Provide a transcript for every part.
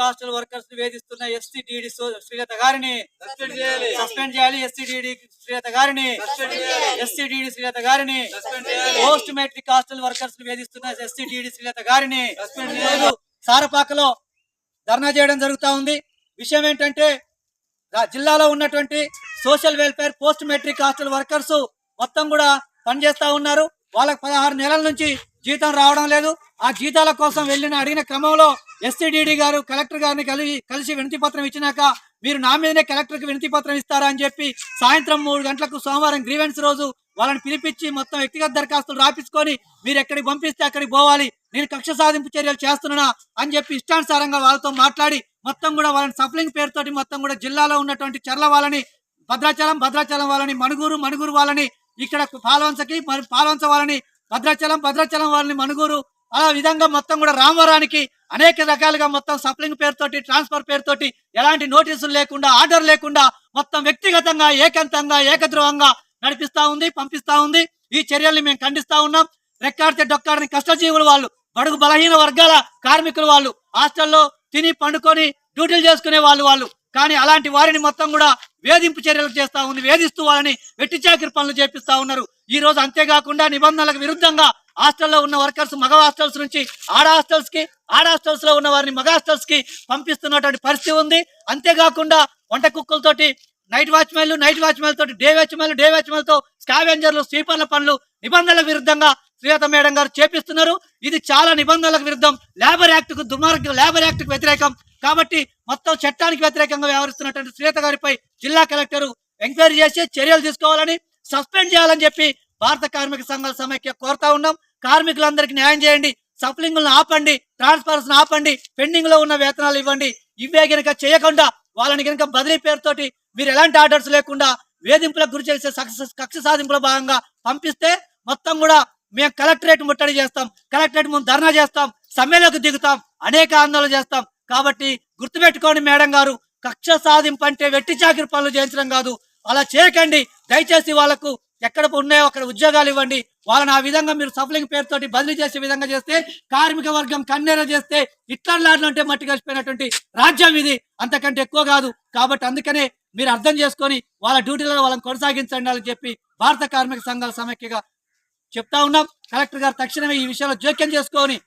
Hostel workers వేధిస్తున్న ఎస్సీడీడీ శ్రీలత గారిని suspend చేయాలి. ఎస్సీడీడీ శ్రీలత గారిని ఎస్సీడీడీ శ్రీలత గారిని పోస్ట్ మెట్రిక్ హాస్టల్ వర్కర్స్ వేధిస్తున్న ఎస్సీడీడీ శ్రీలత గారిని సారపాకలో ధర్నా చేయడం జరుగుతూ ఉంది. విషయం ఏంటంటే జిల్లాలో ఉన్నటువంటి social welfare post matric hostel workers మొత్తం కూడా పనిచేస్తా ఉన్నారు. వాళ్ళకి 16 నెలల నుంచి జీతం రావడం లేదు. ఆ జీతాల కోసం అడిగిన క్రమంలో ఎస్సీడీడీ గారు కలెక్టర్ గారిని కలిసి వినతి పత్రం ఇచ్చినాక మీరు నా మీదనే కలెక్టర్కి వినతి పత్రం ఇస్తారా అని చెప్పి సాయంత్రం 3 గంటలకు సోమవారం గ్రీవెన్స్ రోజు వాళ్ళని పిలిపించి మొత్తం వ్యక్తిగత దరఖాస్తులు రాపించుకొని మీరు ఎక్కడికి పంపిస్తే అక్కడికి పోవాలి, నేను కక్ష సాధింపు చర్యలు చేస్తున్నా అని చెప్పి ఇష్టానుసారంగా వాళ్ళతో మాట్లాడి మొత్తం కూడా వాళ్ళని సఫలింగ్ పేరుతోటి మొత్తం కూడా జిల్లాలో ఉన్నటువంటి చర్ల వాళ్ళని భద్రాచలం వాళ్ళని మణుగూరు వాళ్ళని ఇక్కడ పాల్వంచ వాళ్ళని భద్రాచలం వాళ్ళని మణుగూరు ఆ విధంగా మొత్తం కూడా రామవరానికి అనేక రకాలుగా మొత్తం సప్లింగ్ పేరుతోటి ట్రాన్స్ఫర్ పేరుతోటి ఎలాంటి నోటీసులు లేకుండా ఆర్డర్ లేకుండా మొత్తం వ్యక్తిగతంగా ఏకద్రోహంగా నడిపిస్తా ఉంది, పంపిస్తా ఉంది. ఈ చర్యల్ని మేము ఖండిస్తా ఉన్నాం. రెక్కాడితే డొక్కాడని కష్టజీవులు వాళ్ళు, బడుగు బలహీన వర్గాల కార్మికులు వాళ్ళు, హాస్టల్లో తిని పండుకొని డ్యూటీలు చేసుకునే వాళ్ళు కానీ అలాంటి వారిని మొత్తం కూడా వేధింపు చర్యలు చేస్తా ఉంది. వేధిస్తూ వాళ్ళని వెట్టి చాకిరి పనులు చేపిస్తా ఉన్నారు. ఈ రోజు అంతేకాకుండా నిబంధనలకు విరుద్ధంగా హాస్టల్లో ఉన్న వర్కర్స్ మగ హాస్టల్స్ నుంచి ఆడ హాస్టల్స్ లో ఉన్న వారిని మగ హాస్టల్స్ కి పంపిస్తున్నటువంటి పరిస్థితి ఉంది. అంతేకాకుండా వంట కుక్కలతోటి నైట్ వాచ్మెన్ తోటి డే వాచ్మెన్ తో స్కావెంజర్లు స్వీపర్ల పనులు నిబంధనలకు విరుద్ధంగా శ్రీలత మేడం గారు చేపిస్తున్నారు. ఇది చాలా నిబంధనలకు విరుద్ధం, లేబర్ యాక్ట్ కు వ్యతిరేకం. కాబట్టి మొత్తం చట్టానికి వ్యతిరేకంగా వ్యవహరిస్తున్నటువంటి శ్రీలత గారిపై జిల్లా కలెక్టర్ ఎంక్వైరీ చేసి చర్యలు తీసుకోవాలని, సస్పెండ్ చేయాలని చెప్పి భారత కార్మిక సంఘాల సమైక్య కోరుతా ఉన్నాం. కార్మికులందరికీ న్యాయం చేయండి, సప్లింగులను ఆపండి, ట్రాన్స్ఫర్స్ ఆపండి, పెండింగ్ లో ఉన్న వేతనాలు ఇవ్వండి. ఇవే గనక చేయకుండా వాళ్ళని గనక బదిలీ పేరుతోటి మీరు ఎలాంటి ఆర్డర్స్ లేకుండా వేధింపులకు గురి చేసే కక్ష సాధింపుల భాగంగా పంపిస్తే మొత్తం కూడా మేము కలెక్టరేట్ ముట్టడి చేస్తాం, కలెక్టరేట్ ముందు ధర్నా చేస్తాం, సమ్మెలోకి దిగుతాం, అనేక ఆందోళన చేస్తాం. కాబట్టి గుర్తుపెట్టుకోండి మేడం గారు, కక్ష సాధింపు అంటే వెట్టి చాకిరి పనులు చేయించడం కాదు. అలా చేయకండి దయచేసి. వాళ్ళకు ఎక్కడ ఉన్నాయో అక్కడ ఉద్యోగాలు ఇవ్వండి. వాళ్ళని ఆ విధంగా మీరు సఫలింగ్ పేరుతోటి బదిలీ చేసే విధంగా చేస్తే, కార్మిక వర్గం కన్నెర చేస్తే హిట్లర్ అంటే మట్టి కలిసిపోయినటువంటి రాజ్యం ఇది, అంతకంటే ఎక్కువ కాదు. కాబట్టి అందుకనే మీరు అర్థం చేసుకొని వాళ్ళ డ్యూటీలలో వాళ్ళని కొనసాగించండి అని చెప్పి భారత కార్మిక సంఘాల సమైక్యగా చెప్తా ఉన్నాం. కలెక్టర్ గారు తక్షణమే ఈ విషయంలో జోక్యం చేసుకొని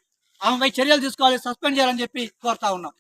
ఆమెపై చర్యలు తీసుకోవాలి, సస్పెండ్ చేయాలని చెప్పి కోరుతా ఉన్నాం.